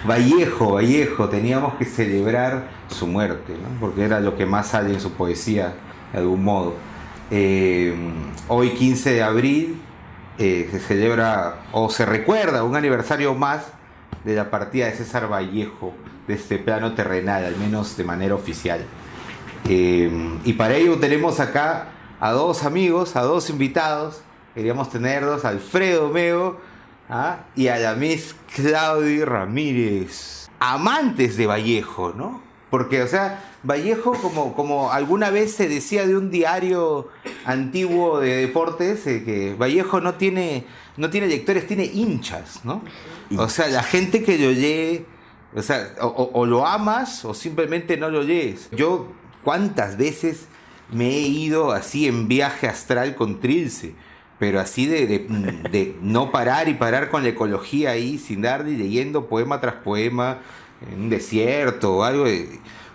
Vallejo, teníamos que celebrar su muerte, ¿no? Porque era lo que más hay en su poesía, de algún modo. Hoy, 15 de abril, se celebra o se recuerda un aniversario más de la partida de César Vallejo de este plano terrenal, al menos de manera oficial. Y para ello tenemos acá a dos amigos, a dos invitados. Queríamos tenerlos, a Alfredo Meo, ¿ah? Y a la Miss Claudia Ramírez, amantes de Vallejo, ¿no? Porque, o sea, Vallejo, como alguna vez se decía de un diario antiguo de deportes, que Vallejo no tiene lectores, tiene hinchas, ¿no? O sea, la gente que lo lee, o sea, o lo amas o simplemente no lo lees. Yo, ¿cuántas veces me he ido así en viaje astral con Trilce? Pero así de no parar y parar con la ecología ahí, sin dar ni leyendo poema tras poema, en un desierto o algo.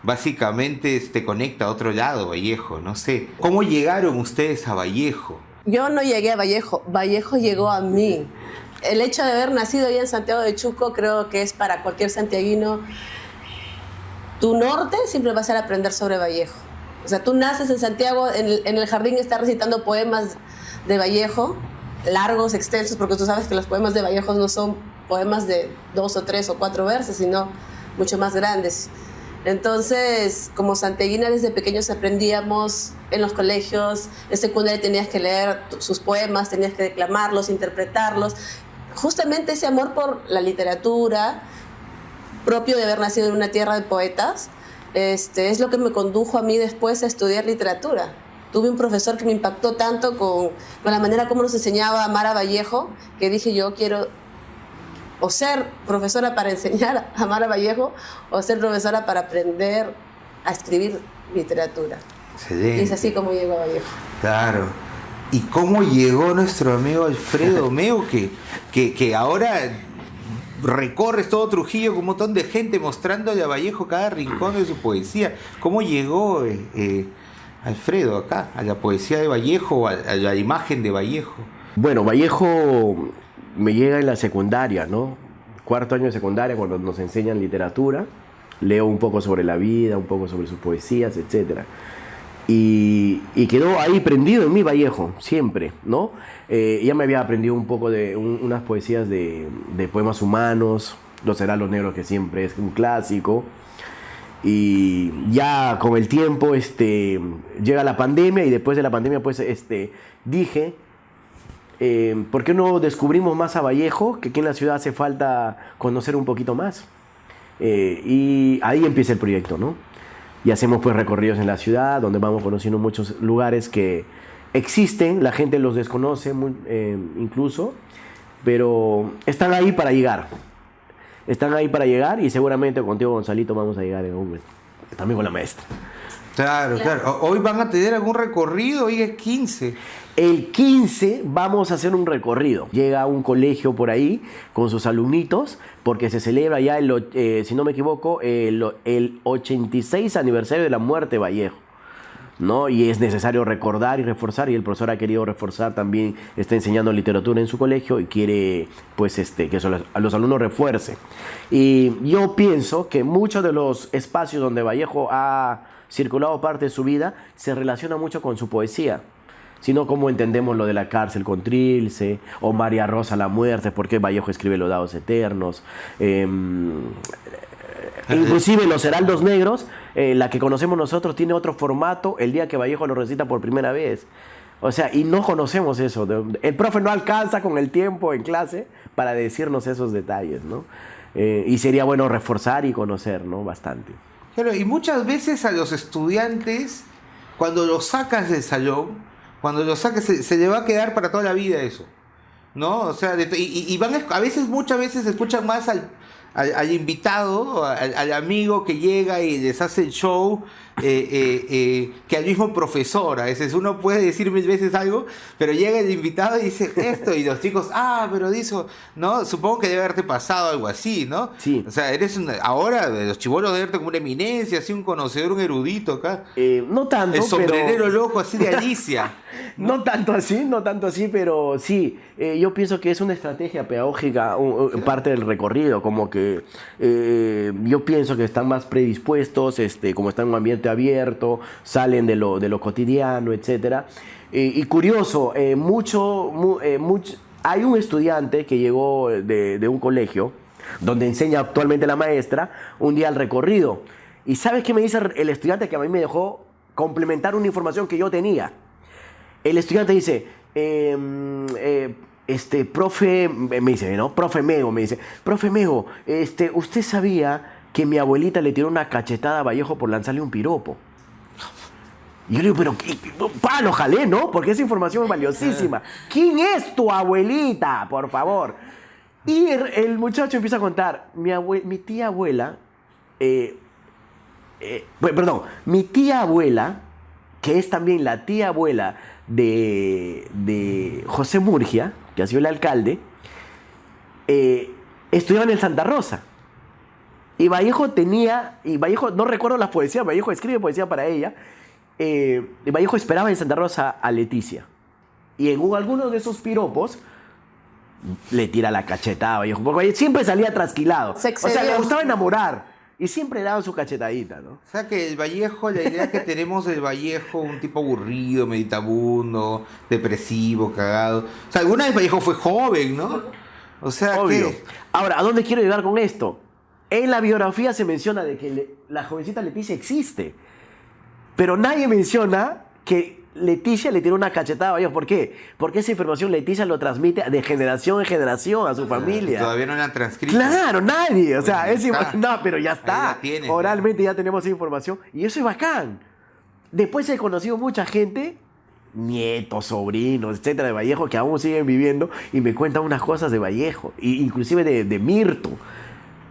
Básicamente te conecta a otro lado, Vallejo, no sé. ¿Cómo llegaron ustedes a Vallejo? Yo no llegué a Vallejo, Vallejo llegó a mí. El hecho de haber nacido ahí en Santiago de Chuco creo que es para cualquier santiaguino. Tu norte siempre va a ser aprender sobre Vallejo. O sea, tú naces en Santiago, en el jardín estás recitando poemas de Vallejo, largos, extensos, porque tú sabes que los poemas de Vallejo no son poemas de 2 o 3 o 4 versos, sino mucho más grandes. Entonces, como santiaguina, desde pequeños aprendíamos en los colegios, en secundaria tenías que leer sus poemas, tenías que declamarlos, interpretarlos. Justamente ese amor por la literatura, propio de haber nacido en una tierra de poetas, es lo que me condujo a mí después a estudiar literatura. Tuve un profesor que me impactó tanto con la manera como nos enseñaba a amar a Vallejo, que dije, yo quiero o ser profesora para enseñar a amar a Vallejo, o ser profesora para aprender a escribir literatura. Excelente. Y es así como llegó a Vallejo. Claro. ¿Y cómo llegó nuestro amigo Alfredo Meo, que ahora recorres todo Trujillo con un montón de gente mostrándole a Vallejo cada rincón de su poesía? ¿Cómo llegó Alfredo acá, a la poesía de Vallejo, a la imagen de Vallejo? Bueno, Vallejo me llega en la secundaria, ¿no? 4º año de secundaria, cuando nos enseñan literatura. Leo un poco sobre la vida, un poco sobre sus poesías, etc. Y quedó ahí prendido en mí Vallejo, siempre, ¿no? Ya me había aprendido un poco de unas poesías de poemas humanos, Los Heraldos Negros, que siempre es un clásico. Y ya con el tiempo llega la pandemia, y después de la pandemia pues dije, ¿por qué no descubrimos más a Vallejo? Que aquí en la ciudad hace falta conocer un poquito más. Y ahí empieza el proyecto, ¿no? Y hacemos pues recorridos en la ciudad, donde vamos conociendo muchos lugares que existen, la gente los desconoce incluso, pero están ahí para llegar. Están ahí para llegar, y seguramente contigo, Gonzalito, vamos a llegar en un momento. También con la maestra. Claro. Hoy van a tener algún recorrido, hoy es 15. El 15 vamos a hacer un recorrido. Llega un colegio por ahí con sus alumnitos, porque se celebra ya, si no me equivoco, el 86 aniversario de la muerte de Vallejo, ¿no? Y es necesario recordar y reforzar, y el profesor ha querido reforzar también, está enseñando literatura en su colegio y quiere pues que a los alumnos refuerce. Y yo pienso que muchos de los espacios donde Vallejo ha circulado parte de su vida se relaciona mucho con su poesía, sino como entendemos lo de la cárcel con Trilce, o María Rosa la muerte, porque Vallejo escribe Los Dados Eternos, inclusive Los Heraldos Negros, la que conocemos nosotros, tiene otro formato el día que Vallejo lo recita por primera vez. O sea, y no conocemos eso. El profe no alcanza con el tiempo en clase para decirnos esos detalles, ¿no? Y sería bueno reforzar y conocer, ¿no? Bastante. Claro, y muchas veces a los estudiantes, cuando los sacas del salón, cuando los sacas, se le va a quedar para toda la vida eso, ¿no? O sea, y muchas veces escuchan más al invitado, al amigo que llega y les hace el show, que al mismo profesor. A veces uno puede decir 1000 veces algo, pero llega el invitado y dice esto, y los chicos, pero dijo, ¿no? Supongo que debe haberte pasado algo así, ¿no? Sí. O sea, ahora los chibolos deben verte como una eminencia, así un conocedor, un erudito acá. No tanto, el sombrerero pero... loco así de Alicia. No tanto así, pero sí, yo pienso que es una estrategia pedagógica, parte del recorrido, como que yo pienso que están más predispuestos, como están en un ambiente abierto, salen de lo cotidiano, etc. Y curioso, hay un estudiante que llegó de un colegio, donde enseña actualmente la maestra, un día al recorrido. ¿Y sabes qué me dice el estudiante que a mí me dejó complementar una información que yo tenía? El estudiante dice, profe, me dice, ¿no? Profe Mego, me dice, profe Mego, ¿usted sabía que mi abuelita le tiró una cachetada a Vallejo por lanzarle un piropo? Y yo le digo, pero lo jalé, ¿no? Porque esa información es valiosísima. ¿Quién es tu abuelita? Por favor. Y el muchacho empieza a contar, mi tía abuela, mi tía abuela, que es también la tía abuela de José Murgia, que ha sido el alcalde, estudiaba en el Santa Rosa. Y Vallejo no recuerdo las poesías, Vallejo escribe poesía para ella. Y Vallejo esperaba en Santa Rosa a Leticia. Y en alguno de esos piropos le tira la cachetada a Vallejo, porque siempre salía trasquilado. O sea, le gustaba enamorar. Y siempre le daban su cachetadita, ¿no? O sea que el Vallejo, la idea que tenemos del Vallejo, un tipo aburrido, meditabundo, depresivo, cagado. O sea, alguna vez Vallejo fue joven, ¿no? O sea, obvio. que... Ahora, ¿a dónde quiero llegar con esto? En la biografía se menciona de que la jovencita Leticia existe. Pero nadie menciona que Leticia le tiró una cachetada a Vallejo. ¿Por qué? Porque esa información Leticia lo transmite de generación en generación a su familia. Todavía no la han transcrito. Claro, nadie. O sea, no, pero ya está. Tienes, oralmente ya tenemos esa información. Y eso es bacán. Después he conocido mucha gente, nietos, sobrinos, etcétera, de Vallejo, que aún siguen viviendo y me cuentan unas cosas de Vallejo. Inclusive de Mirto.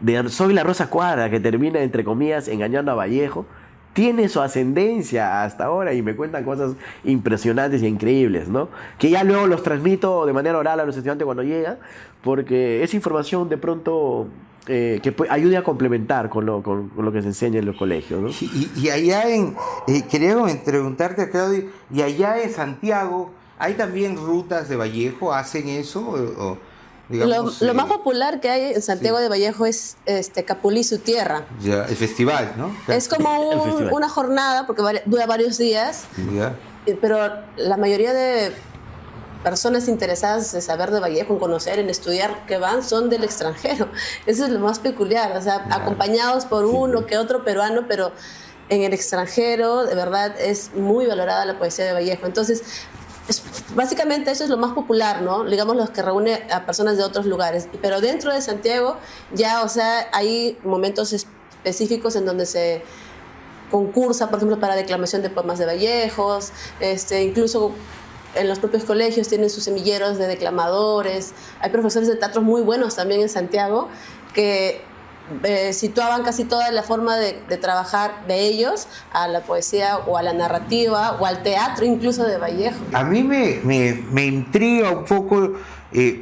De Soy la Rosa Cuadra, que termina, entre comillas, engañando a Vallejo. Tiene su ascendencia hasta ahora y me cuentan cosas impresionantes e increíbles, ¿no? Que ya luego los transmito de manera oral a los estudiantes cuando llegan, porque es información de pronto que ayude a complementar con lo que se enseña en los colegios, ¿no? Y allá quería preguntarte, Claudio, y allá en Santiago, ¿hay también rutas de Vallejo? ¿Hacen eso? Digamos, lo más popular que hay en Santiago de Vallejo es Capulí, su tierra. Ya, el festival, ¿no? Es como una jornada, porque dura varios días, Ya. Pero la mayoría de personas interesadas en saber de Vallejo, en conocer, en estudiar, que van, son del extranjero. Eso es lo más peculiar, o sea, acompañados por uno que otro peruano, pero en el extranjero, de verdad, es muy valorada la poesía de Vallejo. Entonces, básicamente eso es lo más popular, ¿no? Digamos, los que reúne a personas de otros lugares. Pero dentro de Santiago ya, o sea, hay momentos específicos en donde se concursa, por ejemplo, para declamación de poemas de Vallejos, incluso en los propios colegios tienen sus semilleros de declamadores. Hay profesores de teatro muy buenos también en Santiago que situaban casi toda la forma de trabajar de ellos a la poesía o a la narrativa o al teatro incluso de Vallejo. A mí me intriga un poco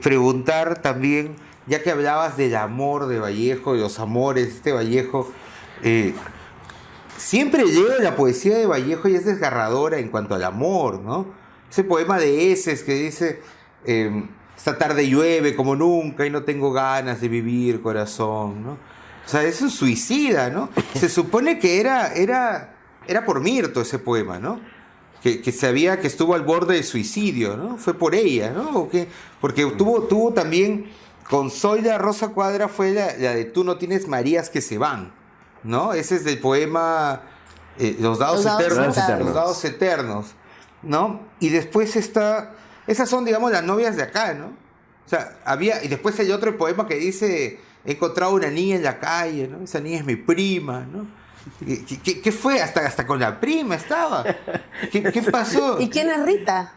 preguntar también, ya que hablabas del amor de Vallejo, de los amores, Vallejo, siempre leo la poesía de Vallejo y es desgarradora en cuanto al amor, ¿no? Ese poema de Eses que dice... esta tarde llueve como nunca y no tengo ganas de vivir, corazón, ¿no? O sea, eso es suicida, ¿no? Se supone que era por Mirto ese poema, ¿no? Que sabía que estuvo al borde del suicidio, ¿no? Fue por ella, ¿no? Porque tuvo también, con Soy la Rosa Cuadra, fue la de Tú no tienes Marías que se van, ¿no? Ese es del poema Los dados eternos, ¿no? Y después está... Esas son, digamos, las novias de acá, ¿no? O sea, y después hay otro poema que dice, he encontrado una niña en la calle, ¿no? Esa niña es mi prima, ¿no? ¿Qué fue? Hasta con la prima estaba. ¿Qué pasó? ¿Y quién es Rita?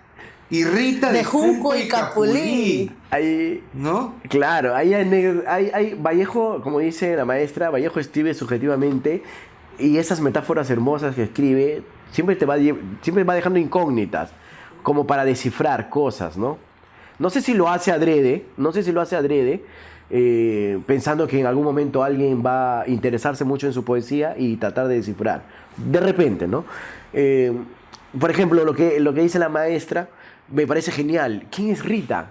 Y Rita de Junco y Capulí. Ahí, ¿no? Claro, hay Vallejo, como dice la maestra, Vallejo escribe subjetivamente y esas metáforas hermosas que escribe siempre va dejando incógnitas, como para descifrar cosas, ¿no? No sé si lo hace adrede, pensando que en algún momento alguien va a interesarse mucho en su poesía y tratar de descifrar. De repente, ¿no? Por ejemplo, lo que dice la maestra me parece genial. ¿Quién es Rita?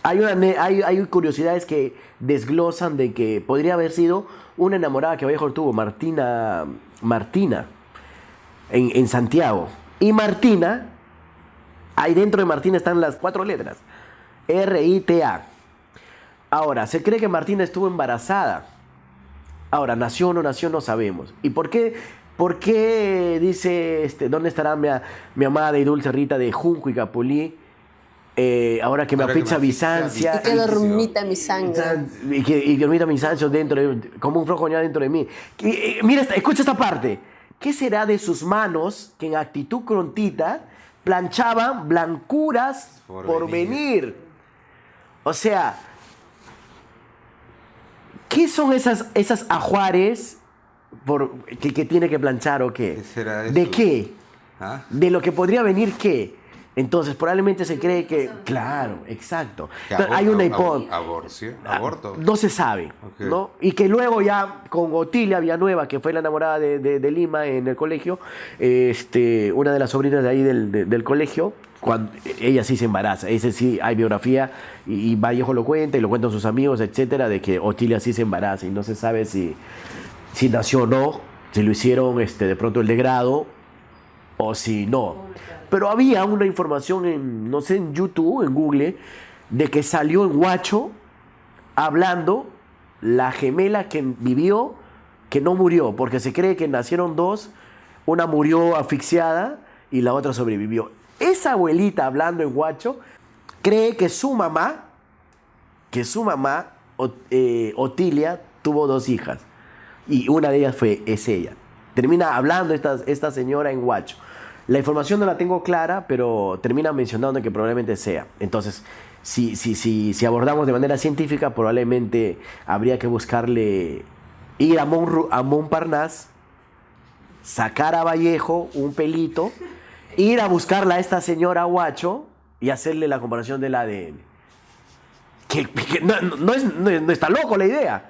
Hay curiosidades que desglosan de que podría haber sido una enamorada que Vallejo tuvo, Martina en Santiago. Y Martina, ahí dentro de Martina están las 4 letras, R-I-T-A. Ahora, se cree que Martina estuvo embarazada. Ahora, nació o no nació, no sabemos. ¿Y por qué dice, dónde estará mi amada y dulce Rita de Junco y Capulí? Ahora que me aficha Bizancia. Y que dormita mi sangre. Y dormita Bizancio como un flojo dentro de mí. Mira, escucha esta parte. ¿Qué será de sus manos que en actitud crontita planchaban blancuras por venir? O sea, ¿qué son esas ajuares que tiene que planchar o qué? ¿Qué será eso? ¿De qué? ¿Ah? ¿De lo que podría venir qué? Entonces, probablemente se cree que... Claro, exacto. Entonces, hay una hipótesis. ¿Aborto? No se sabe, Okay. ¿no? Y que luego ya con Otilia Villanueva, que fue la enamorada de Lima en el colegio, una de las sobrinas de ahí del colegio, cuando ella sí se embaraza. Ese sí hay biografía y Vallejo lo cuenta y lo cuentan sus amigos, etcétera, de que Otilia sí se embaraza y no se sabe si nació o no, si lo hicieron de pronto el degrado o si no. Pero había una información en YouTube, en Google, de que salió en Huacho hablando la gemela que vivió, que no murió, porque se cree que nacieron 2, una murió asfixiada y la otra sobrevivió. Esa abuelita hablando en Huacho cree que su mamá, Otilia, tuvo 2 hijas y una de ellas es ella. Termina hablando esta señora en Huacho. La información no la tengo clara, pero termina mencionando que probablemente sea. Entonces, si abordamos de manera científica, probablemente habría que ir a Montparnasse, sacar a Vallejo un pelito, ir a buscarla a esta señora Huacho y hacerle la comparación del ADN. Que no está loco la idea.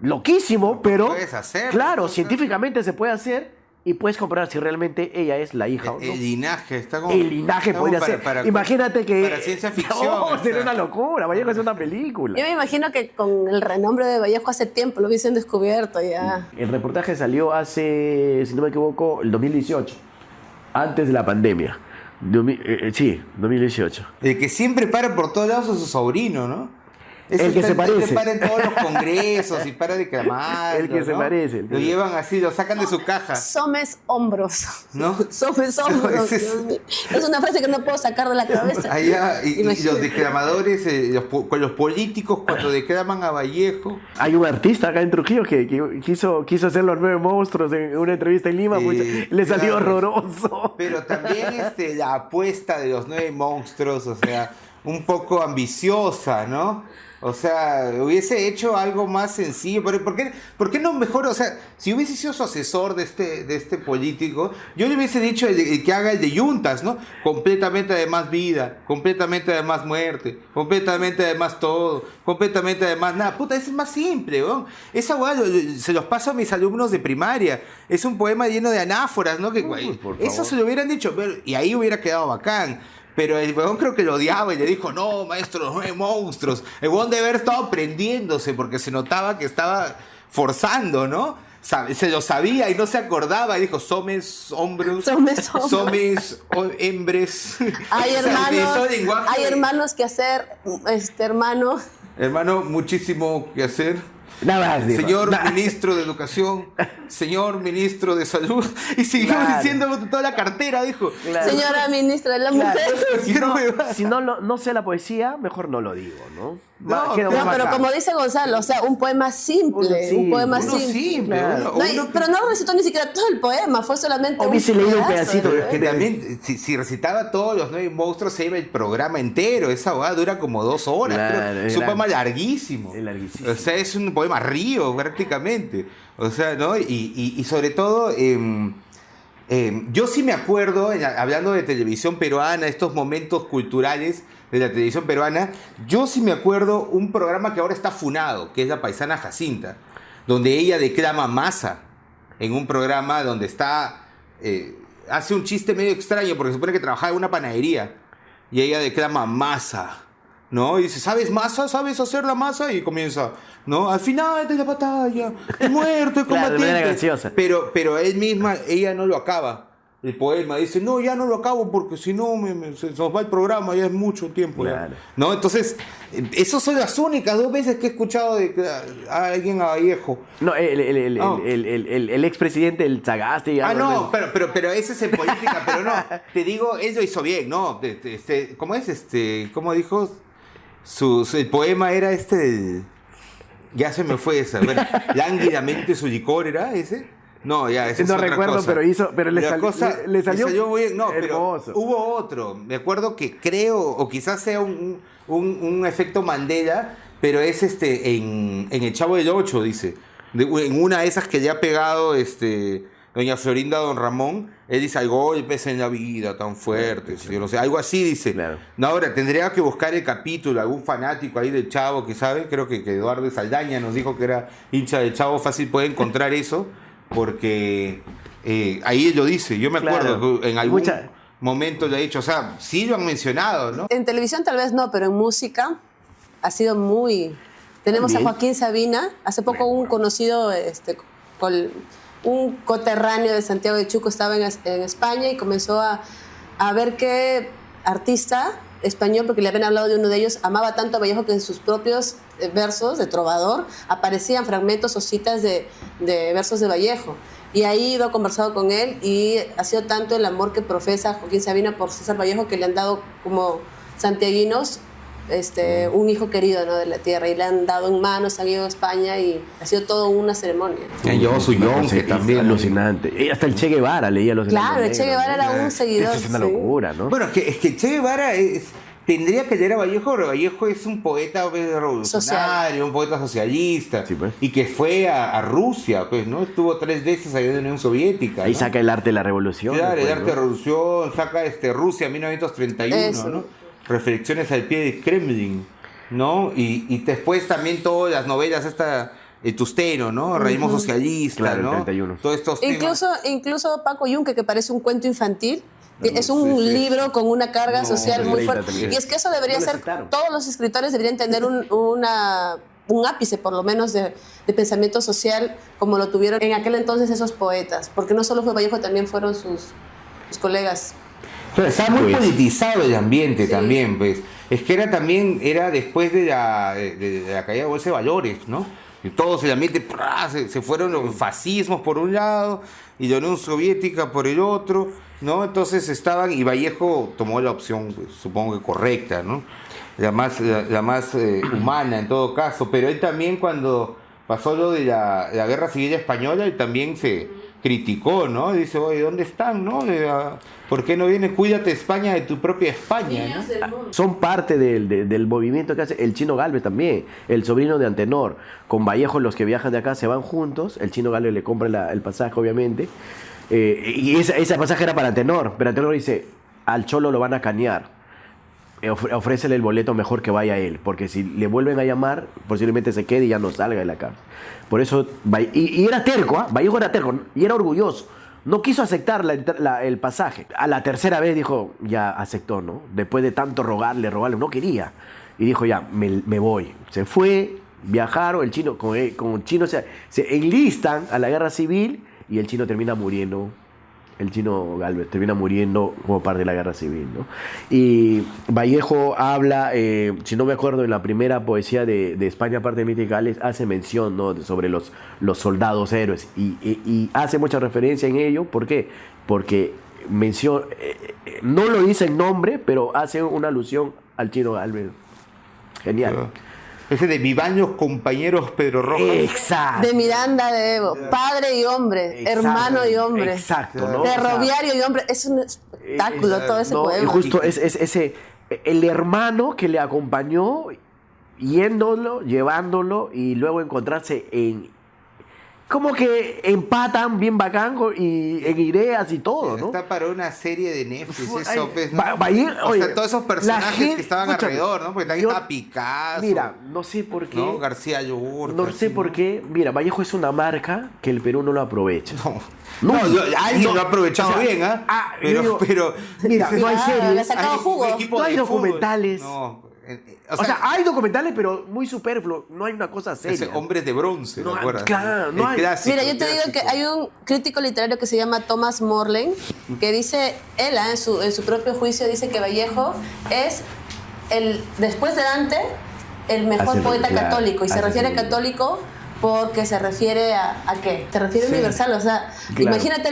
Loquísimo, pero puedes hacer, claro, ¿no? científicamente se puede hacer. Y puedes comprobar si realmente ella es la hija o no. El linaje está como... El linaje podría ser. Imagínate que... Para ciencia ficción. No, sería una locura. Vallejo es una película. Yo me imagino que con el renombre de Vallejo hace tiempo lo hubiesen descubierto ya. El reportaje salió hace, si no me equivoco, el 2018. Antes de la pandemia. Sí, 2018. El que siempre para por todos lados es su sobrino, ¿no? El que se parece. El que para en todos los congresos y para declamando, El que se parece. Lo llevan así, lo sacan de su caja. Somes hombros. ¿No? Somes hombros. Es una frase que no puedo sacar de la cabeza. Allá, y los declamadores, los políticos cuando declaman a Vallejo. Hay un artista acá en Trujillo que quiso hacer los 9 monstruos en una entrevista en Lima, pues, le salió horroroso. Pero también la apuesta de los 9 monstruos, o sea, un poco ambiciosa, ¿no? O sea, hubiese hecho algo más sencillo. ¿Por qué no mejor? O sea, si hubiese sido su asesor de este político, yo le hubiese dicho el que haga el de Yuntas, ¿no? Completamente además vida, completamente además muerte, completamente además todo, completamente además nada. Puta, ese es más simple, ¿no? Esa hueá se los paso a mis alumnos de primaria. Es un poema lleno de anáforas, ¿no? Eso se lo hubieran dicho, y ahí hubiera quedado bacán. Pero el huevón creo que lo odiaba y le dijo, no, maestro, los 9 monstruos. El huevón debe haber estado aprendiéndose porque se notaba que estaba forzando, ¿no? Se lo sabía y no se acordaba. Y dijo, somes hombros, somes hembres. Hay hermanos que hacer, hermano. Hermano, muchísimo que hacer. Nada más, señor ministro de Educación, señor ministro de Salud, y siguió diciendo toda la cartera, dijo. Claro. Señora ministra de la Mujer. Si no sé la poesía, mejor no lo digo, ¿no? Pero como dice Gonzalo, o sea, un poema simple. Un poema simple. Claro. Pero no recitó ni siquiera todo el poema, fue solamente hubiese leído un pedacito. Que también, si recitaba todos los 9 monstruos, se iba el programa entero. Esa abogada dura como 2 horas. Claro, es un poema larguísimo. Es larguísimo. O sea, es un poema río, prácticamente. O sea, ¿no? Y sobre todo, yo sí me acuerdo, hablando de televisión peruana, estos momentos culturales de la televisión peruana, yo sí me acuerdo un programa que ahora está funado, que es La Paisana Jacinta, donde ella declama masa, en un programa donde hace un chiste medio extraño, porque se supone que trabajaba en una panadería, y ella declama masa, ¿no? Y dice, ¿sabes masa? ¿Sabes hacer la masa? Y comienza, ¿no? Al final de la batalla, he muerto, he Claro, de manera combatiente. graciosa. Pero ella no lo acaba. El poema dice, no, ya no lo acabo porque si no se nos va el programa, ya es mucho tiempo. Claro. ¿No? Entonces, esas son las únicas 2 veces que he escuchado de a alguien a Vallejo. No, el expresidente, el Sagasti. No, pero ese es en política, pero no, te digo, él lo hizo bien, ¿no? ¿Cómo es? ¿Cómo dijo? El poema era ya se me fue esa. Bueno, lánguidamente su licor era ese. No, ya, ese No es otra recuerdo, cosa. pero le salió muy bien. No, hermoso. pero hubo otro. Me acuerdo que creo, o quizás sea un efecto Mandela, pero es en El Chavo del Ocho, dice. En una de esas que le ha pegado doña Florinda a don Ramón, él dice, hay golpes en la vida tan fuertes. Yo no sé, algo así dice. Claro. No, ahora, tendría que buscar el capítulo, algún fanático ahí del Chavo que sabe. Creo que Eduardo Saldaña nos dijo que era hincha del Chavo, fácil puede encontrar eso. Porque ahí él lo dice, yo me acuerdo que en algún momento lo ha dicho, o sea, sí lo han mencionado, ¿no? En televisión tal vez no, pero en música ha sido muy... Tenemos También. a Joaquín Sabina, hace poco un conocido, un coterráneo de Santiago de Chuco estaba en España y comenzó a ver qué artista español, porque le habían hablado de uno de ellos, amaba tanto a Vallejo que en sus propios versos de trovador aparecían fragmentos o citas de versos de Vallejo. Y ahí iba conversado con él y ha sido tanto el amor que profesa Joaquín Sabina por César Vallejo que le han dado como santiaguinos un hijo querido, ¿no?, de la tierra, y le han dado en manos, han ido a España y ha sido todo una ceremonia. Llevó su yonke también. Alucinante. Y hasta el Che Guevara leía los Claro, el Che Guevara era un seguidor. Es una sí. locura, ¿no? Bueno, es que Che Guevara tendría que leer a Vallejo, pero Vallejo es un poeta revolucionario, un poeta socialista, Sí, pues. y que fue a Rusia, pues, ¿no? Estuvo 3 veces allá en la Unión Soviética. Ahí ¿no? saca el arte de la revolución. Claro, el después, arte de ¿no? revolución, saca Rusia 1931, Eso. ¿no? Reflexiones al pie del Kremlin, ¿no? Y después también todas las novelas Tustero, ¿no? Realismo socialista, Claro, el ¿no? 31. Todos estos temas. Incluso Paco Yunque, que parece un cuento infantil, es sí, un sí. libro con una carga No, social muy fuerte. 30, Y es que eso debería No lo ser, aceptaron. todos los escritores deberían tener un ápice, por lo menos, de pensamiento social, como lo tuvieron en aquel entonces esos poetas. Porque no solo fue Vallejo, también fueron sus colegas. Pero está muy Pues. politizado el ambiente Sí. también, pues. Es que era después de la caída de Bolsa de Valores, ¿no? Y todo el ambiente, ¡prá! Se fueron los fascismos por un lado y la Unión Soviética por el otro, ¿no? Entonces y Vallejo tomó la opción, pues, supongo que correcta, ¿no? La más humana en todo caso, pero él también cuando pasó lo de la Guerra Civil Española, él también se criticó, ¿no? Dice, oye, ¿dónde están, no? ¿Por qué no viene? Cuídate España de tu propia España, ¿no? Son parte del movimiento que hace el Chino Gálvez también, el sobrino de Antenor. Con Vallejo, los que viajan de acá se van juntos, el Chino Gálvez le compra el pasaje, obviamente, y ese pasaje era para Antenor, pero Antenor dice, al Cholo lo van a canear, ofrécele el boleto mejor que vaya él, porque si le vuelven a llamar, posiblemente se quede y ya no salga de la cárcel. Por eso, y era terco, Vallejo era terco, y era orgulloso. No quiso aceptar el pasaje. A la tercera vez dijo, ya aceptó, ¿no? Después de tanto rogarle, no quería. Y dijo, ya, me voy. Se fue, viajaron, el chino, con el chino se enlistan a la guerra civil y el chino termina muriendo. El Chino Gálvez termina muriendo como parte de la guerra civil, ¿no? Y Vallejo habla, si no me acuerdo, en la primera poesía de España, parte de Míticales, hace mención, ¿no?, sobre los soldados héroes. Y hace mucha referencia en ello. ¿Por qué? Porque no lo dice en nombre, pero hace una alusión al Chino Gálvez. Genial. Ese de Vivaños compañeros Pedro Rojas. Exacto. De Miranda de Evo, padre y hombre, Exacto. hermano y hombre, Exacto, ¿no? ferroviario y hombre. Es un espectáculo todo ese No, y poema. justo el hermano que le acompañó yéndolo, llevándolo y luego encontrarse como que empatan bien bacán y en ideas y todo, ¿no? Está para una serie de Netflix, Ay, eso, pues, ¿no? oye, Todos esos personajes gente, que estaban escúchame, alrededor, ¿no? Porque también estaba Picasso. Mira, no sé por qué. ¿no? García Llorca. No sé por qué. Mira, Vallejo es una marca que el Perú no lo aprovecha. Alguien lo ha aprovechado, o sea, bien, ¿ah? yo digo, Pero mira, no hay Claro, series. le sacaba jugo. un equipo No hay de fútbol. documentales. No, O sea, hay documentales, pero muy superfluo. No hay una cosa seria. Ese Hombres de Bronce, No ¿te hay- acuerdas? claro, no El hay- clásico, Mira, yo te el digo que clásico. hay un crítico literario que se llama Thomas Morley, que dice, él en su propio juicio dice que Vallejo es, después de Dante, el mejor Hace- poeta claro, católico. Y se hace refiere sentido. católico porque se refiere ¿a qué? Te refiere Sí. universal. O sea, Claro. imagínate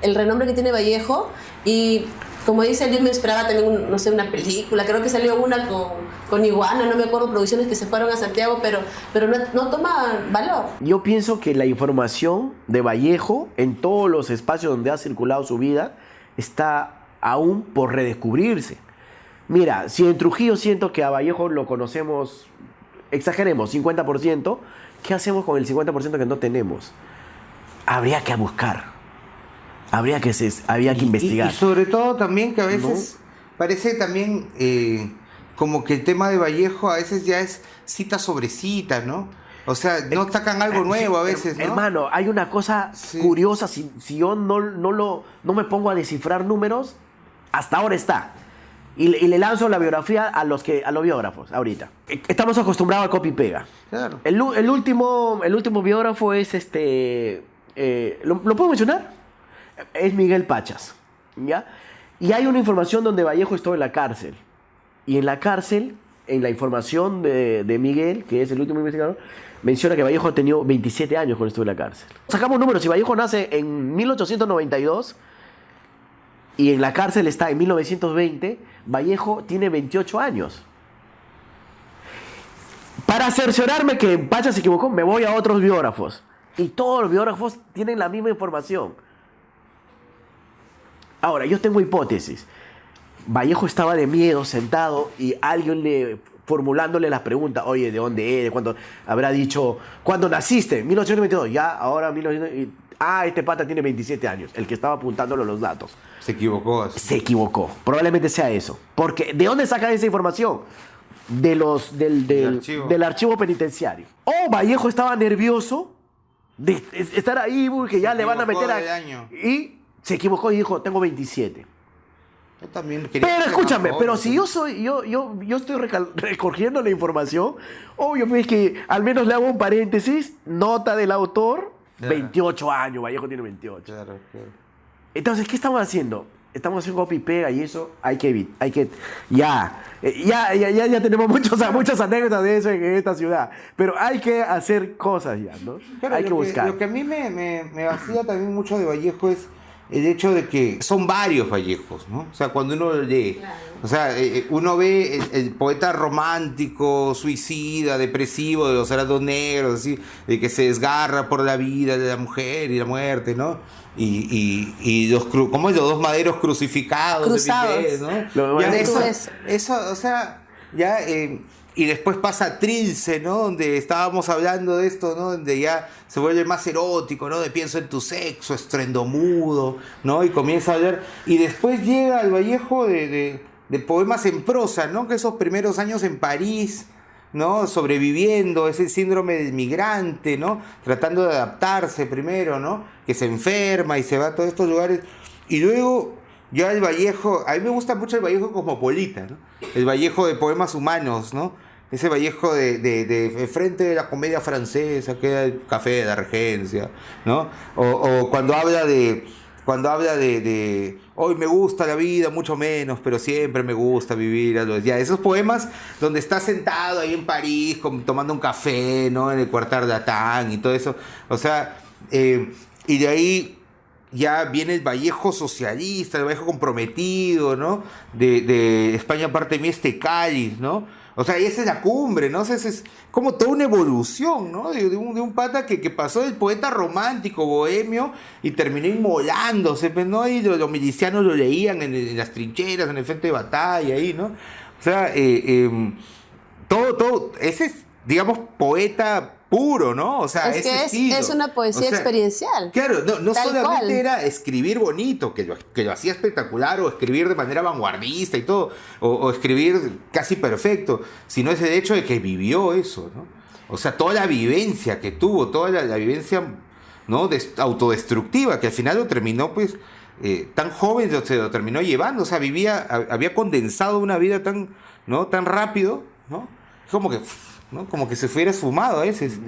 el renombre que tiene Vallejo. Y como dice, yo me esperaba también, no sé, una película. Creo que salió una con Iguana, no me acuerdo, producciones que se fueron a Santiago, pero no toma valor. Yo pienso que la información de Vallejo en todos los espacios donde ha circulado su vida está aún por redescubrirse. Mira, si en Trujillo siento que a Vallejo lo conocemos, exageremos, 50%, ¿qué hacemos con el 50% que no tenemos? Habría que buscar, habría que investigar. Y sobre todo también que a veces parece también como que el tema de Vallejo a veces ya es cita sobre cita, ¿no? O sea, no sacan algo nuevo a veces, ¿no? Hermano, hay una cosa Sí. curiosa, si yo no me pongo a descifrar números, hasta ahora está. Y le lanzo la biografía a los biógrafos, ahorita. Estamos acostumbrados a copy y pega. Claro. El último biógrafo es ¿lo puedo mencionar? Es Miguel Pachas, ¿ya? Y hay una información donde Vallejo estuvo en la cárcel. Y en la cárcel, en la información de Miguel, que es el último investigador, menciona que Vallejo ha tenido 27 años cuando estuvo en la cárcel. Sacamos números, si Vallejo nace en 1892 y en la cárcel está en 1920, Vallejo tiene 28 años. Para cerciorarme que Pachas se equivocó, me voy a otros biógrafos. Y todos los biógrafos tienen la misma información. Ahora, yo tengo hipótesis. Vallejo estaba de miedo, sentado, y alguien formulándole las preguntas, oye, ¿de dónde eres? ¿Cuándo? Habrá dicho, ¿cuándo naciste? 1822, ya, ahora 1922. Este pata tiene 27 años, el que estaba apuntándole los datos. Se equivocó. Así. Se equivocó. Probablemente sea eso. Porque, ¿de dónde sacan esa información? Del archivo penitenciario. O Vallejo estaba nervioso de estar ahí, porque ya le van a meter equivocó de año. Y se equivocó y dijo, tengo 27. Yo también quería Pero ser escúchame, más pero joven, si yo estoy recogiendo la información, obvio pues que al menos le hago un paréntesis, nota del autor, Claro. 28 años, Vallejo tiene 28. Claro, claro. Entonces, ¿qué estamos haciendo? Estamos haciendo copy y pega y eso hay que evitar, ya tenemos muchas anécdotas de eso en esta ciudad, pero hay que hacer cosas ya, ¿no? Claro, hay que buscar. Lo que a mí me vacila también mucho de Vallejo es el hecho de que son varios Vallejos, ¿no? O sea, cuando uno lee, o sea, uno ve el poeta romántico, suicida, depresivo de los Arados Negros, así, de que se desgarra por la vida de la mujer y la muerte, ¿no? Y ¿cómo es? Los dos maderos crucificados. Cruzados. De Piqué, ¿no? Los Ya maderos. eso, o sea, ya... y después pasa Trilce, ¿no? Donde estábamos hablando de esto, ¿no? Donde ya se vuelve más erótico, ¿no? De pienso en tu sexo, estruendo mudo, ¿no? Y comienza a hablar. Y después llega el Vallejo de poemas en prosa, ¿no? Que esos primeros años en París, ¿no? Sobreviviendo, ese síndrome del migrante, ¿no? Tratando de adaptarse primero, ¿no? Que se enferma y se va a todos estos lugares. Y luego... ya el Vallejo, a mí me gusta mucho el Vallejo cosmopolita, ¿no? El Vallejo de poemas humanos, ¿no? Ese Vallejo de frente de la comedia francesa, que era el café de la regencia, ¿no? O cuando habla de hoy me gusta la vida, mucho menos, pero siempre me gusta vivir. Ya, esos poemas donde está sentado ahí en París, tomando un café, ¿no? En el Quartier d'Artagnan y todo eso. O sea, y de ahí... ya viene el Vallejo socialista, el Vallejo comprometido, ¿no? De España parte de mí este cáliz, ¿no? O sea, y esa es la cumbre, ¿no? O sea, es como toda una evolución, ¿no? De un pata que pasó del poeta romántico, bohemio, y terminó inmolándose, ¿no? Y los milicianos lo leían en las trincheras, en el frente de batalla, ahí, ¿no? O sea, todo, ese es, digamos, poeta puro, ¿no? O sea, Es ese que estilo. es una poesía O sea, experiencial. Claro, no Tal solamente cual. era escribir bonito, que lo hacía espectacular, o escribir de manera vanguardista y todo, o escribir casi perfecto, sino es el hecho de que vivió eso, ¿no? O sea, toda la vivencia que tuvo, toda la vivencia, ¿no? Autodestructiva, que al final lo terminó, pues, tan joven se lo terminó llevando, o sea, había condensado una vida tan, ¿no? Tan rápido, ¿no? Como que, ¿no? Como que se fuera esfumado a veces.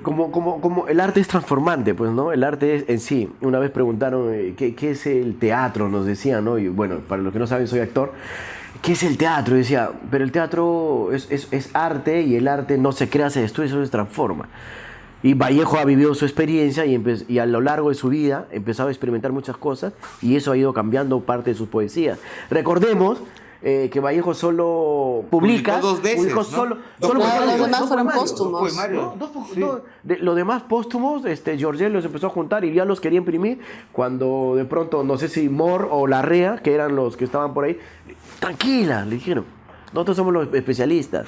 Como el arte es transformante, pues, ¿no? El arte es en sí. Una vez preguntaron ¿qué es el teatro? Nos decían, ¿no? Y bueno, para los que no saben, soy actor. ¿Qué es el teatro? Y decía, pero el teatro es arte, y el arte no se crea, se destruye, solo se transforma. Y Vallejo ha vivido su experiencia y a lo largo de su vida empezó a experimentar muchas cosas, y eso ha ido cambiando parte de sus poesías. Recordemos que Vallejo solo publicó 2 veces, publicó ¿no? solo Los demás dos fueron poemarios. póstumos. Sí. Los demás póstumos, Georgel los empezó a juntar y ya los quería imprimir cuando de pronto, no sé si Mor o Larrea, que eran los que estaban por ahí, tranquila, le dijeron, nosotros somos los especialistas.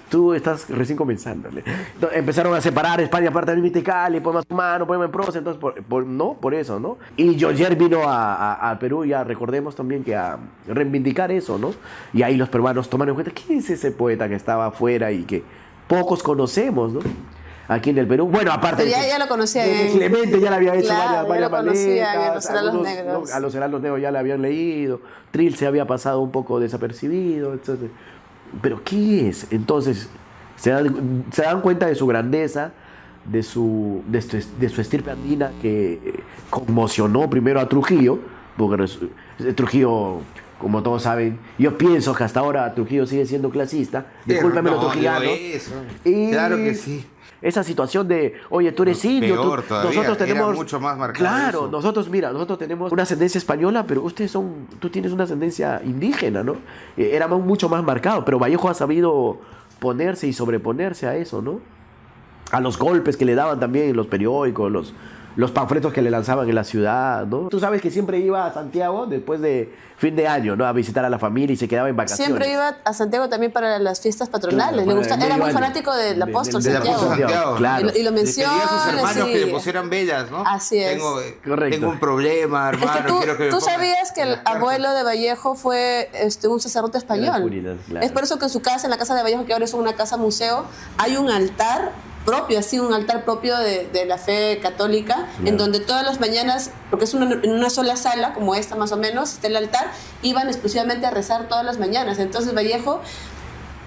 Tú estás recién comenzando. Entonces, empezaron a separar España, parte del Cali, poema humano, poema en prosa, entonces, por eso, ¿no? Y Georgier vino a Perú, ya recordemos también que a reivindicar eso, ¿no? Y ahí los peruanos tomaron en cuenta, ¿quién es ese poeta que estaba afuera y que pocos conocemos, ¿no? Aquí en el Perú. Bueno, aparte Pero ya lo conocía de Clemente ya le había hecho claro, varias conocía, maletas, a los Heraldos Negros. A los Heraldos Negros ya le habían leído, Trill se había pasado un poco desapercibido, etc. Pero ¿qué es? Entonces se dan cuenta de su grandeza, de su estirpe andina, que conmocionó primero a Trujillo, porque Trujillo, como todos saben, yo pienso que hasta ahora Trujillo sigue siendo clasista, discúlpame los trujillanos. Claro que sí. Esa situación de, oye, tú eres indio, Peor todavía, nosotros tenemos... era mucho más marcado Claro, eso. nosotros tenemos una ascendencia española, pero tú tienes una ascendencia indígena, ¿no? Era mucho más marcado, pero Vallejo ha sabido ponerse y sobreponerse a eso, ¿no? A los golpes que le daban también en los periódicos, los panfletos que le lanzaban en la ciudad, ¿no? Tú sabes que siempre iba a Santiago después de fin de año, ¿no? A visitar a la familia y se quedaba en vacaciones. Siempre iba a Santiago también para las fiestas patronales. Claro, era muy año. fanático del apóstol Del Santiago. apóstol Santiago. Claro. Y lo menciona. Le pedía a sus hermanos sí. que le pusieran velas, ¿no? Así es. Correcto. Tengo un problema, Es que hermano. quiero que me tú pongan sabías que el las cartas. abuelo de Vallejo fue un sacerdote español. Puritas, claro. Es por eso que en su casa, en la casa de Vallejo, que ahora es una casa museo, hay un altar propio, así un altar propio de la fe católica, Claro. en donde todas las mañanas, porque es en una sola sala, como esta más o menos, está el altar, iban exclusivamente a rezar todas las mañanas. Entonces Vallejo,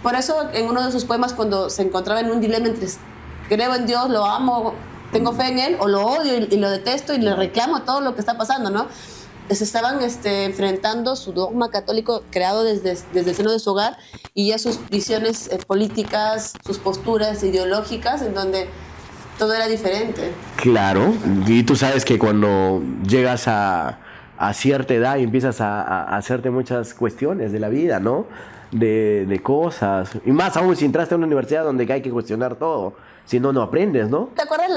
por eso en uno de sus poemas, cuando se encontraba en un dilema entre creo en Dios, lo amo, tengo fe en él, o lo odio y lo detesto y le reclamo todo lo que está pasando, ¿no? Se estaban enfrentando su dogma católico creado desde el seno de su hogar y ya sus visiones políticas, sus posturas ideológicas, en donde todo era diferente. Claro, y tú sabes que cuando llegas a cierta edad y empiezas a hacerte muchas cuestiones de la vida, ¿no? De cosas, y más aún si entraste a una universidad donde hay que cuestionar todo, si no, no aprendes, ¿no? ¿Te acuerdas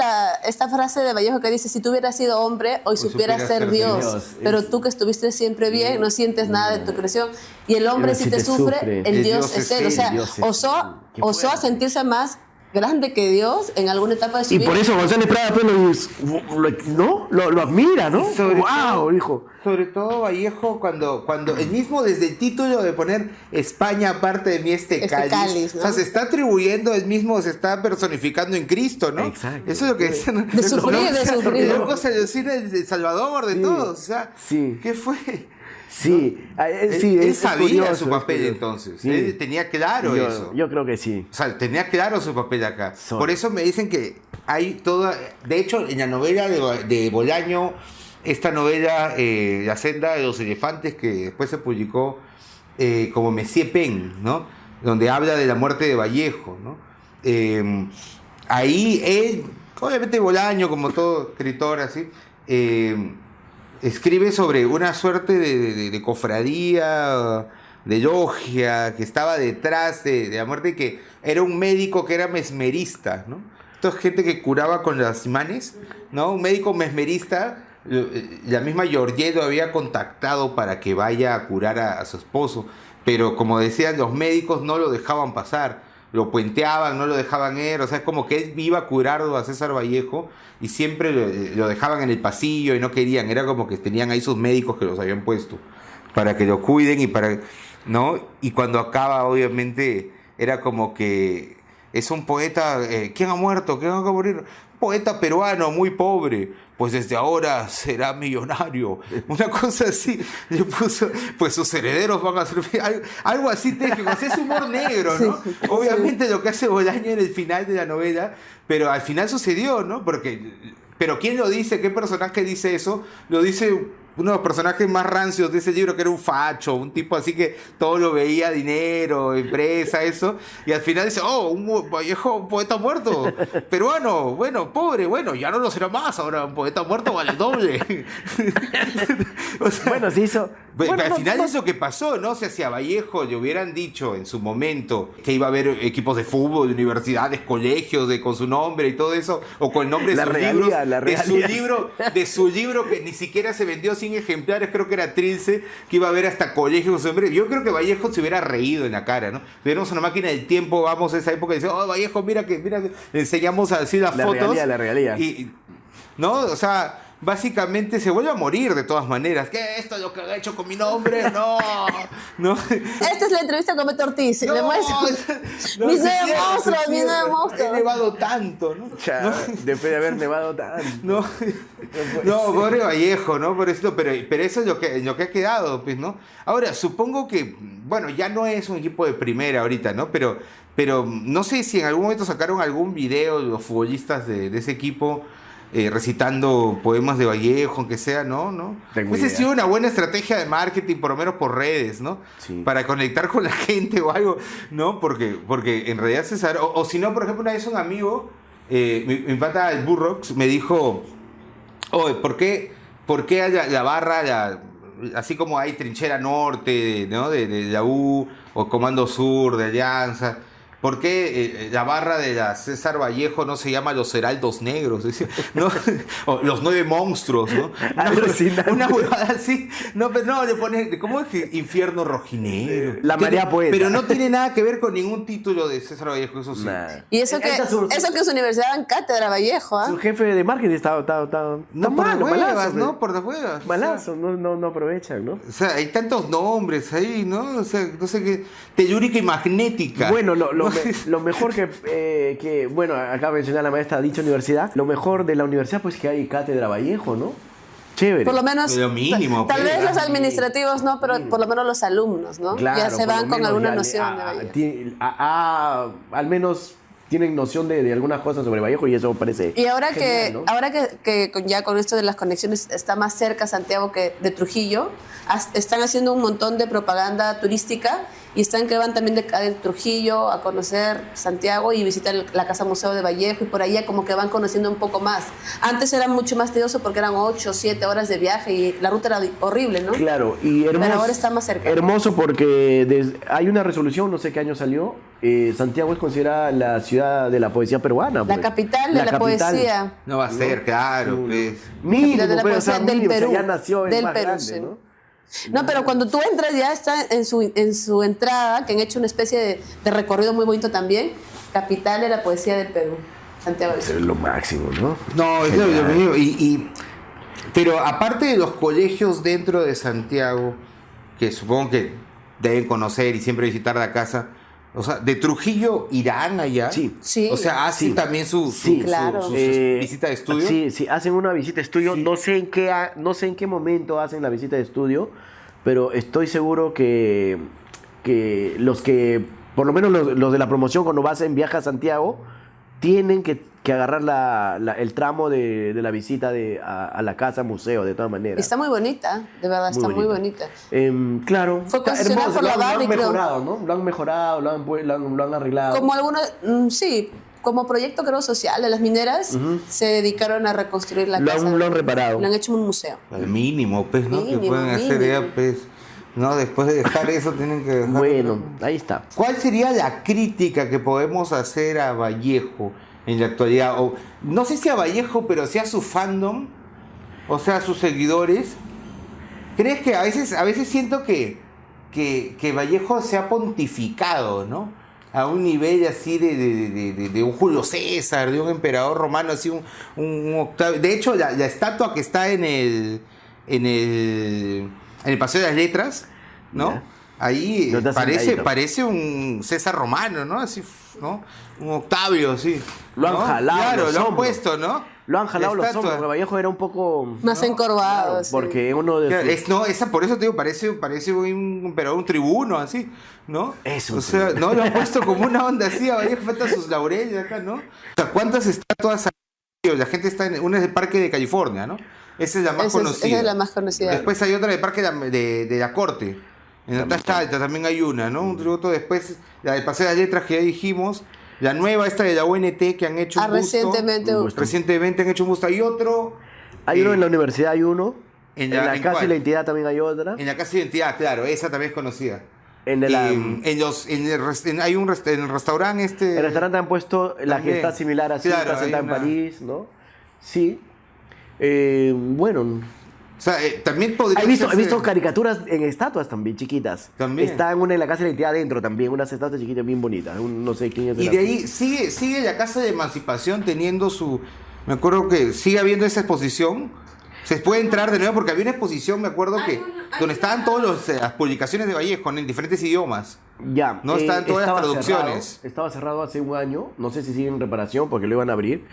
esta frase de Vallejo que dice, si tú hubieras sido hombre, hoy supieras ser Dios, pero tú que estuviste siempre bien, no sientes nada de tu creación, y el hombre si te sufre, el Dios es él. O sea, osó a sentirse más grande que Dios en alguna etapa de su Y vida. por eso González Prada pues, lo admira, ¿no? ¡Wow! Dijo. Sobre todo Vallejo, cuando el mismo desde el título de poner España aparte de mí cáliz, ¿no? O sea, se está atribuyendo, él mismo se está personificando en Cristo, ¿no? Exacto. Eso es lo que dicen. De sufrir. Loco se alucina el Salvador de todos, o sea, Sí. ¿qué fue? Sí, Él sabía curioso, su es papel curioso. entonces, Sí. él tenía claro eso. Yo creo que sí. O sea, tenía claro su papel acá. Son. Por eso me dicen que hay toda... De hecho, en la novela de Bolaño, esta novela, La senda de los elefantes, que después se publicó como Messier Pen, ¿no? Donde habla de la muerte de Vallejo, ¿no? Ahí él, obviamente Bolaño, como todo escritor así, escribe sobre una suerte de cofradía, de logia, que estaba detrás de la muerte, y que era un médico que era mesmerista, ¿no? Entonces, gente que curaba con las imanes, ¿no? Un médico mesmerista, la misma Georgier lo había contactado para que vaya a curar a su esposo, pero como decían, los médicos no lo dejaban pasar, lo puenteaban, no lo dejaban ir, o sea, es como que él iba a curarlo a César Vallejo y siempre lo dejaban en el pasillo y no querían, era como que tenían ahí sus médicos que los habían puesto para que lo cuiden y para, ¿no? Y cuando acaba, obviamente, era como que es un poeta, ¿quién ha muerto? ¿Quién va a morir? poeta peruano muy pobre, pues desde ahora será millonario. Una cosa así. Le puso, pues sus herederos van a ser... Algo así técnico. O sea, es humor negro, ¿no? Sí. Obviamente lo que hace Bolaño en el final de la novela, pero al final sucedió, ¿no? Pero ¿quién lo dice? ¿Qué personaje dice eso? Lo dice uno de los personajes más rancios de ese libro, que era un facho, un tipo así que todo lo veía, dinero, empresa, eso, y al final dice, oh, un Vallejo, poeta muerto, peruano, bueno, pobre, bueno, ya no lo será más, ahora un poeta muerto vale el doble. O sea, Bueno, se hizo... pero Bueno, al no- final no- es lo que pasó, ¿no? O sea, si a Vallejo le hubieran dicho en su momento que iba a haber equipos de fútbol, de universidades, colegios con su nombre y todo eso, o con el nombre de La sus regalía, libros, la regalía. de su libro que ni siquiera se vendió 100 ejemplares, creo que era Trilce, que iba a haber hasta colegios con su nombre. Yo creo que Vallejo se hubiera reído en la cara, ¿no? Tuviéramos una máquina del tiempo, vamos a esa época y dice, oh, Vallejo, mira que le enseñamos a decir las La fotos. regalía, la regalía. ¿No? O sea, básicamente se vuelve a morir de todas maneras. ¿Qué? ¿Esto es lo que ha hecho con mi nombre? No. No. Esta es la entrevista con Beto Ortiz. Le muestro. No, Mis se nueve cierra, monstruos, se mis cierra. nueve monstruos. He nevado tanto, ¿no? Cha, después de haber nevado tanto. No, no, pobre Vallejo, ¿no? Por eso, pero eso es lo que ha quedado, pues, ¿no? Ahora, supongo que, bueno, ya no es un equipo de primera ahorita, ¿no? Pero no sé si en algún momento sacaron algún video de los futbolistas de ese equipo recitando poemas de Vallejo, aunque sea, ¿no? Tengo Hubiese idea. sido una buena estrategia de marketing, por lo menos por redes, ¿no? Sí. Para conectar con la gente o algo, ¿no? Porque en realidad César, o si no, por ejemplo, una vez un amigo, mi pata, el Burrox, me dijo, oye, ¿por qué hay la barra, así como hay trinchera norte, ¿no? de la U, o comando sur, de Alianza? ¿Por qué la barra de la César Vallejo no se llama Los Heraldos Negros? ¿No? O Los Nueve Monstruos, ¿no? Alucinante. Una huevada así. No, pero no, le pone, ¿cómo es que Infierno Rojinegro? La Que Marea no- Poeta. Pero no tiene nada que ver con ningún título de César Vallejo, eso sí. Nah. Y eso que, Esa es su- eso que su universidad en cátedra Vallejo, ¿ah? Su jefe de marketing está No por las malo, huevas, malazo, ¿no? Por las huevas. Malazo, no aprovechan, ¿no? O sea, hay tantos nombres ahí, ¿no? O sea, no sé qué. Telúrica y magnética. Bueno, lo mejor que, bueno, acaba de mencionar la maestra dicha universidad, lo mejor de la universidad pues que hay cátedra Vallejo, ¿no? Chévere. Por lo menos. Lo mínimo, Tal pues, vez los ah, administrativos no, pero por lo menos los alumnos, ¿no? Claro, ya se por van lo con menos alguna ya noción de Vallejo. al menos tienen noción de algunas cosas sobre Vallejo y eso me parece Y ahora genial, ¿no? que ya con esto de las conexiones está más cerca Santiago que de Trujillo, están haciendo un montón de propaganda turística y están que van también de Trujillo a conocer Santiago y visitar la Casa Museo de Vallejo y por allá como que van conociendo un poco más. Antes era mucho más tedioso porque eran 8 o 7 horas de viaje y la ruta era horrible, ¿no? Claro, y hermoso. Pero ahora está más cerca. Hermoso porque hay una resolución, no sé qué año salió. Santiago es considerada la ciudad de la poesía peruana. La pues. capital de la poesía. No va a ser, claro, pues. Mínimo, Capital de la pues, o sea, poesía del mínimo, o sea, Perú. ya nació, es Del más Perú, grande, sí. ¿no? No, pero cuando tú entras ya está en su entrada, que han hecho una especie de recorrido muy bonito también, capital de la poesía del Perú, Santiago. Es lo máximo, ¿no? No, es lo mismo. Pero aparte de los colegios dentro de Santiago, que supongo que deben conocer y siempre visitar la casa, o sea, de Trujillo irán allá. Sí. Sí. O sea, hacen Sí. también su Claro. visita de estudio. Sí, hacen una visita de estudio. Sí. No sé en qué momento hacen la visita de estudio, pero estoy seguro que los que, por lo menos los de la promoción, cuando vas en viaje a Santiago, tienen que agarrar el tramo de la visita a la casa museo, de todas maneras. Está muy bonita, de verdad, está muy bonita. Claro. Fue Está concesionada hermoso, por la lo han Barbie, creo. mejorado, ¿no? Lo han mejorado, lo han arreglado. Como algunos, sí, como proyecto creo social de las mineras, se dedicaron a reconstruir la casa. Lo han reparado. Lo han hecho un museo. Al mínimo, pues, ¿no? Mínimo, que pueden hacer mínimo. ya, pues. No, después de dejar eso tienen que dejar. Bueno, ahí está. ¿Cuál sería la crítica que podemos hacer a Vallejo en la actualidad? O, no sé si a Vallejo, pero sí a su fandom, o sea, a sus seguidores. ¿Crees que a veces siento que Vallejo se ha pontificado, ¿no? A un nivel así de un Julio César, de un emperador romano, así un Octavio. De hecho, la estatua que está en el Paseo de las Letras, ¿no? Ya. ahí No está sentadito. parece un César Romano, ¿no? Así, ¿no? Un Octavio, así. Lo han ¿no? jalado Claro, los lo han hombros. puesto, ¿no? Lo han jalado La los estatua. hombros, porque Vallejo era un poco... Más encorvado. sí. Porque uno de Claro, sus- no, esa por eso te digo, parece un tribuno, así, ¿no? Es un O sea, tribuno. no, lo han puesto como una onda así, a Vallejo faltan sus laureles acá, ¿no? O sea, ¿cuántas estatuas hay? La gente está en... Una es del Parque de California, ¿no? Esa es la más conocida. Esa es la más conocida. Después hay otra del Parque de la Corte. En la Tacha Alta también hay una, ¿no? Un tributo después, la del Paseo de las Letras que ya dijimos. La nueva esta de la UNT que han hecho un busto. Recientemente. Un busto. Recientemente han hecho un busto. Hay otro Hay uno en la universidad, hay uno. ¿En En la- la en Casa cuál? de la Entidad también hay otra. en la Casa de Identidad, claro, esa también es conocida. En el, Hay un en el restaurante el restaurante han puesto la también. que está similar así, Claro, está sentada hay en una- París, ¿no? Sí. Bueno, O sea, también podría he visto hacerse- caricaturas en estatuas también chiquitas. También. Está en una en la Casa de la Entidad adentro también, unas estatuas chiquitas bien bonitas. No sé quién es. Y de ahí sigue la Casa de Emancipación teniendo su... Me acuerdo que sigue habiendo esa exposición. Se puede entrar de nuevo porque había una exposición, me acuerdo que donde estaban todas las publicaciones de Vallejo en diferentes idiomas. Ya. No están todas las estaba traducciones. cerrado, estaba cerrado hace un año. No sé si sigue en reparación porque lo iban a abrir.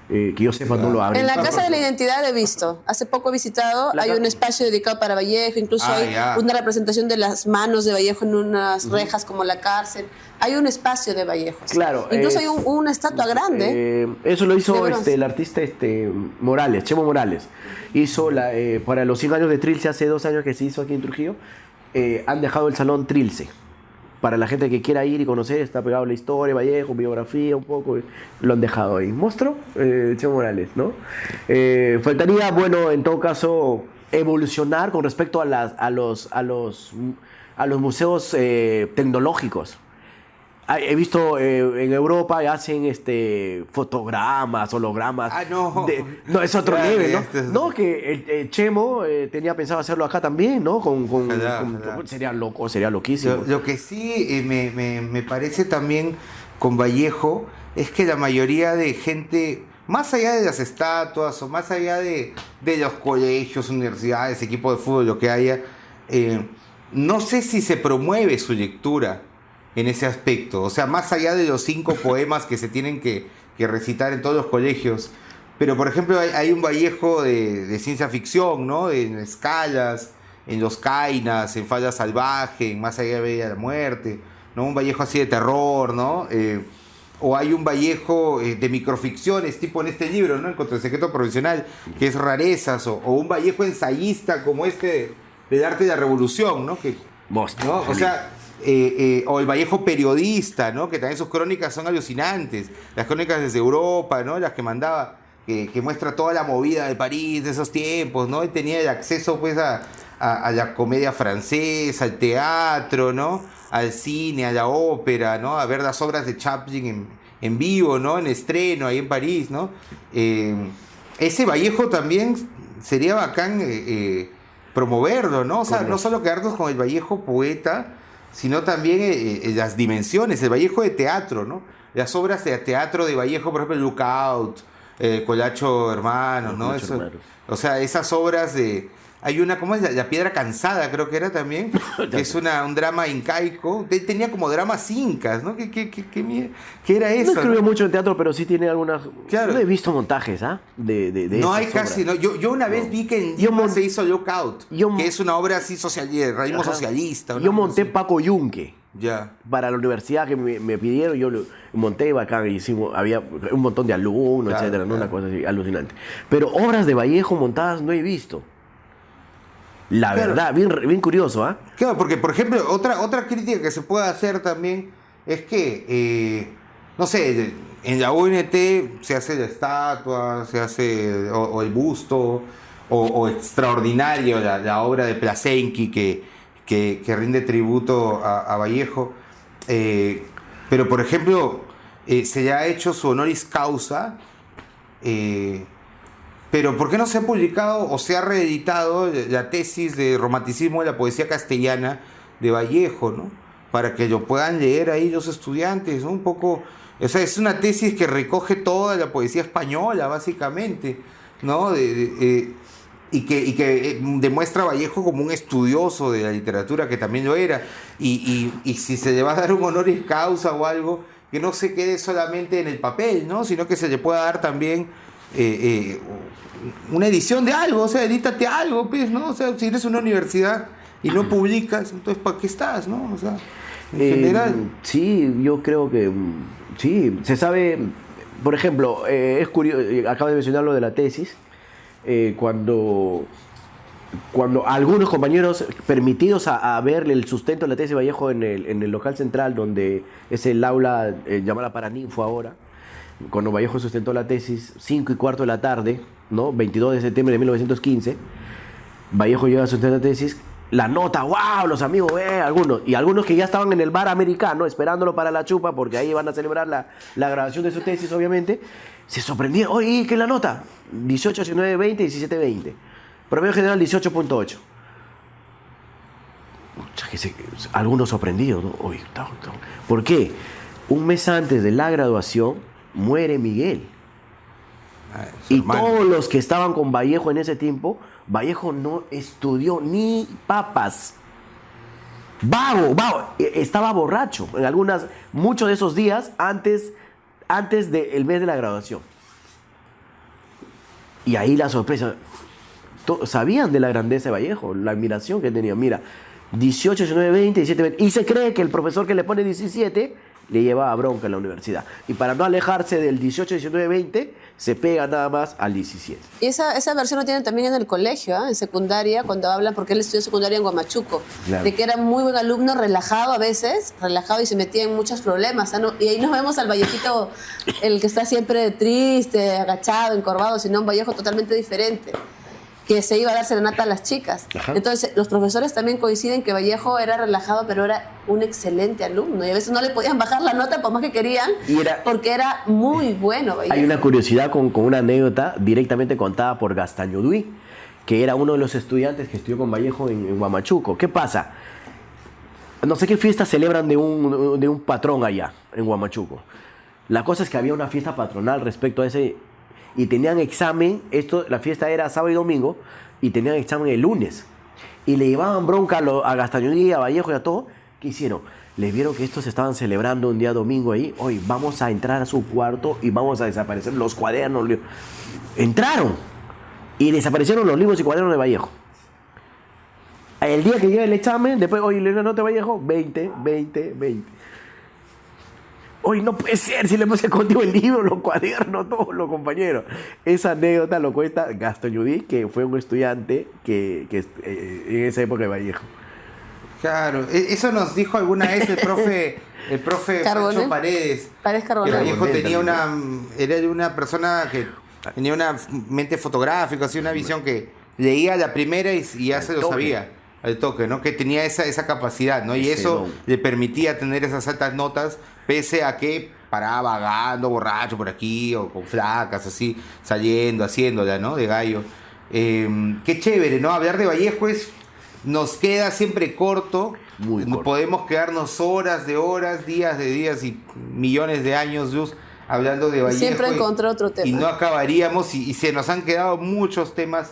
Que yo sepa, no lo abren. En la Casa de la Identidad he visto. Hace poco he visitado. La Hay ca- un espacio dedicado para Vallejo. Incluso hay ya. una representación de las manos de Vallejo en unas rejas como la cárcel. Hay un espacio de Vallejo. Claro, Incluso es- hay una estatua grande. Eso lo De hizo bronce. el artista Morales, Chemo Morales. Hizo para los 100 años de Trilce, hace 2 años que se hizo aquí en Trujillo. Han dejado el salón Trilce. Para la gente que quiera ir y conocer, está pegado la historia, Vallejo, biografía, un poco. Lo han dejado ahí. Monstruo, Chemo Morales, ¿no? Faltaría, bueno, en todo caso, evolucionar con respecto a los museos tecnológicos. He visto en Europa hacen fotogramas, hologramas. Ah, no. No, es otro Ya, nivel, ya, ¿no? este es- No, que el Chemo tenía pensado hacerlo acá también, ¿no? Ojalá. Sería loco, sería loquísimo. Lo que sí me parece también con Vallejo es que la mayoría de gente, más allá de las estatuas o más allá de los colegios, universidades, equipos de fútbol, lo que haya, no sé si se promueve su lectura en ese aspecto. O sea, más allá de los 5 poemas que se tienen que recitar en todos los colegios. Pero, por ejemplo, hay un Vallejo de ciencia ficción, ¿no? En escalas, en Los Cainas, en Falla Salvaje, en Más allá de Bella la Muerte, ¿no? Un Vallejo así de terror, ¿no? O hay un Vallejo de microficciones, tipo en este libro, ¿no? El Contra el Secreto Profesional, que es rarezas, o un Vallejo ensayista como del arte de la revolución, ¿no? Monstruo. ¿No? O sea, o el Vallejo periodista, ¿no? Que también sus crónicas son alucinantes. Las crónicas desde Europa, ¿no? Las que mandaba, que muestra toda la movida de París de esos tiempos, ¿no? Él tenía el acceso, pues, a la comedia francesa, al teatro, ¿no? Al cine, a la ópera, ¿no? A ver las obras de Chaplin en vivo, ¿no? En estreno, ahí en París, ¿no? Ese Vallejo también sería bacán promoverlo, ¿no? O sea, no solo quedarnos con el Vallejo poeta, sino también las dimensiones, el Vallejo de teatro, ¿no? Las obras de teatro de Vallejo, por ejemplo, el Lookout, Colacho Hermanos, ¿no? Colacho Eso, Hermanos. o sea, esas obras de... Hay una, ¿cómo es? La Piedra Cansada, creo que era también, que es un drama incaico. Tenía como dramas incas, ¿no? ¿Qué era No eso? escribió ¿no? mucho en teatro, pero sí tiene algunas... Claro. No he visto montajes, ¿ah? De No esas hay casi, obras. ¿no? Yo una vez vi que en Yo Lima mon- se hizo Lookout, yo mon- que es una obra así de realismo Ajá. socialista. ¿no? Yo monté Así. Paco Yunque. Ya. Para la universidad que me pidieron, yo lo monté bacán, hicimos, había un montón de alumnos, Claro, etcétera, ¿no? claro. Una cosa así, alucinante. Pero obras de Vallejo montadas no he visto. La Claro. verdad, bien curioso, ¿ah? Claro, porque por ejemplo, otra crítica que se puede hacer también es que, no sé, en la UNT se hace la estatua, se hace o el busto, o extraordinario la obra de Plasenki que rinde tributo a Vallejo. Pero por ejemplo, se le ha hecho su honoris causa. Pero ¿por qué no se ha publicado o se ha reeditado la tesis de romanticismo de la poesía castellana de Vallejo, ¿no? Para que lo puedan leer ahí los estudiantes, ¿no? Un poco, o sea, es una tesis que recoge toda la poesía española, básicamente, ¿no? y que demuestra a Vallejo como un estudioso de la literatura, que también lo era, y si se le va a dar un honoris causa o algo, que no se quede solamente en el papel, ¿no? Sino que se le pueda dar también una edición de algo, o sea, edítate algo, pues, ¿no? O sea, si eres una universidad y no publicas, entonces ¿para qué estás, no? O sea, en general. Sí, yo creo que sí, se sabe, por ejemplo, es curioso, acabo de mencionar lo de la tesis, cuando algunos compañeros permitidos a ver el sustento de la tesis de Vallejo en el local central, donde es el aula llamada Paraninfo ahora, cuando Vallejo sustentó la tesis, 5:15 de la tarde, ¿no? 22 de septiembre de 1915, Vallejo llega a sustentar la tesis, la nota, wow, los amigos, algunos que ya estaban en el bar americano esperándolo para la chupa, porque ahí van a celebrar la grabación de su tesis, obviamente, se sorprendieron, oye, ¿qué es la nota? 18, 19, 20, 17, 20. Promedio general 18.8. Algunos sorprendidos, ¿no? Oye, ¿por qué? Un mes antes de la graduación muere Miguel. Y todos los que estaban con Vallejo en ese tiempo, Vallejo no estudió ni papas. Vago, estaba borracho en muchos de esos días antes del mes de la graduación. Y ahí la sorpresa. Sabían de la grandeza de Vallejo, la admiración que tenía. Mira, 18, 19, 20, 17, 20. Y se cree que el profesor que le pone 17 le llevaba bronca en la universidad. Y para no alejarse del 18, 19, 20, se pega nada más al 17. Y esa versión lo tienen también en el colegio, en secundaria, cuando hablan, porque él estudió secundaria en Huamachuco, claro, de que era muy buen alumno, relajado a veces, relajado y se metía en muchos problemas, ¿no? Y ahí nos vemos al Vallejito, el que está siempre triste, agachado, encorvado, sino un Vallejo totalmente diferente, que se iba a dar serenata a las chicas. Ajá. Entonces, los profesores también coinciden que Vallejo era relajado, pero era un excelente alumno. Y a veces no le podían bajar la nota por más que querían, porque era muy bueno Vallejo. Hay una curiosidad con una anécdota directamente contada por Gastañuduy, que era uno de los estudiantes que estudió con Vallejo en Huamachuco. ¿Qué pasa? No sé qué fiesta celebran de un patrón allá, en Huamachuco. La cosa es que había una fiesta patronal respecto a ese... Y tenían examen, la fiesta era sábado y domingo, y tenían examen el lunes. Y le llevaban bronca a Gastañuduy, a Vallejo y a todo. ¿Qué hicieron? Le vieron que estos estaban celebrando un día domingo ahí. Hoy vamos a entrar a su cuarto y vamos a desaparecer los cuadernos. Entraron y desaparecieron los libros y cuadernos de Vallejo. El día que llega el examen, después, oye, le nota Vallejo, 20, 20, 20. Hoy no puede ser, si le hemos escondido el libro, los cuadernos, todos los compañeros. Esa anécdota lo cuenta Gastañuduy, que fue un estudiante que en esa época de Vallejo. Claro, eso nos dijo alguna vez el profe Pancho Paredes. Paredes Carbonell. Que Vallejo era una persona que tenía una mente fotográfica, así una visión que leía la primera y ya se lo sabía al toque, ¿no? Que tenía esa capacidad, ¿no? Y eso le permitía tener esas altas notas, pese a que paraba vagando, borracho por aquí, o con flacas, así, saliendo, haciéndola, ¿no? De gallo. Qué chévere, ¿no? Hablar de Vallejo nos queda siempre corto. Muy corto. Podemos quedarnos horas de horas, días de días y millones de años, Luz, hablando de Vallejo. Siempre encontré otro tema. Y no acabaríamos, y se nos han quedado muchos temas.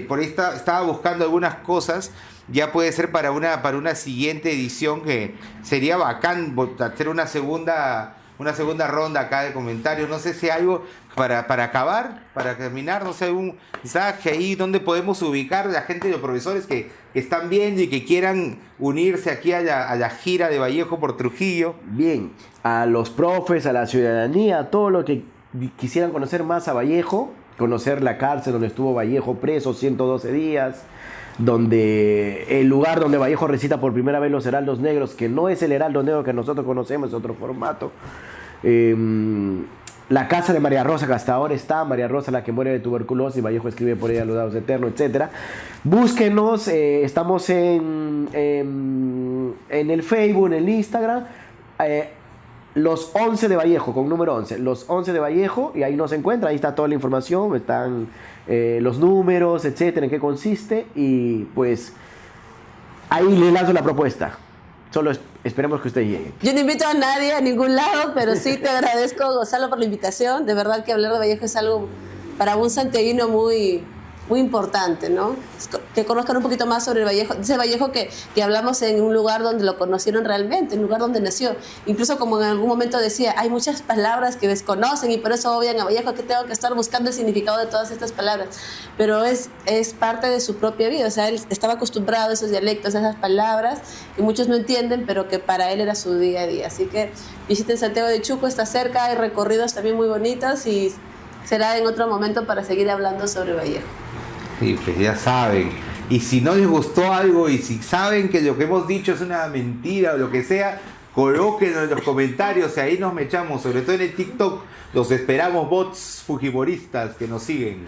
Por ahí estaba buscando algunas cosas. Ya puede ser para una siguiente edición, que sería bacán hacer una segunda ronda acá de comentarios. No sé si hay algo para acabar, para terminar, no sé, algún mensaje ahí donde podemos ubicar a la gente y los profesores que están viendo y que quieran unirse aquí a la gira de Vallejo por Trujillo. Bien, a los profes, a la ciudadanía, a todos los que quisieran conocer más a Vallejo, conocer la cárcel donde estuvo Vallejo preso 112 días, donde el lugar donde Vallejo recita por primera vez los heraldos negros, que no es el heraldo negro que nosotros conocemos, es otro formato. La casa de María Rosa, que hasta ahora está, María Rosa, la que muere de tuberculosis, Vallejo escribe por ella Los Dados Eternos, etc. Búsquenos, estamos en el Facebook, en el Instagram, los 11 de Vallejo, con número 11, los 11 de Vallejo, y ahí nos encuentra, ahí está toda la información, están los números, etcétera, en qué consiste, y pues ahí le lanzo la propuesta. Solo esperemos que usted llegue. Yo no invito a nadie a ningún lado, pero sí te agradezco, Gonzalo, por la invitación. De verdad que hablar de Vallejo es algo para un santiaguino muy, muy importante, ¿no? Que conozcan un poquito más sobre el Vallejo, ese Vallejo que hablamos en un lugar donde lo conocieron realmente, en un lugar donde nació. Incluso como en algún momento decía, hay muchas palabras que desconocen y por eso odian a Vallejo, que tengo que estar buscando el significado de todas estas palabras. Pero es parte de su propia vida, o sea, él estaba acostumbrado a esos dialectos, a esas palabras, que muchos no entienden, pero que para él era su día a día. Así que visiten Santiago de Chuco, está cerca, hay recorridos también muy bonitos y será en otro momento para seguir hablando sobre Vallejo. Sí, pues ya saben. Y si no les gustó algo y si saben que lo que hemos dicho es una mentira o lo que sea, colóquenlo en los comentarios y ahí nos mechamos. Sobre todo en el TikTok, los esperamos bots fujimoristas que nos siguen.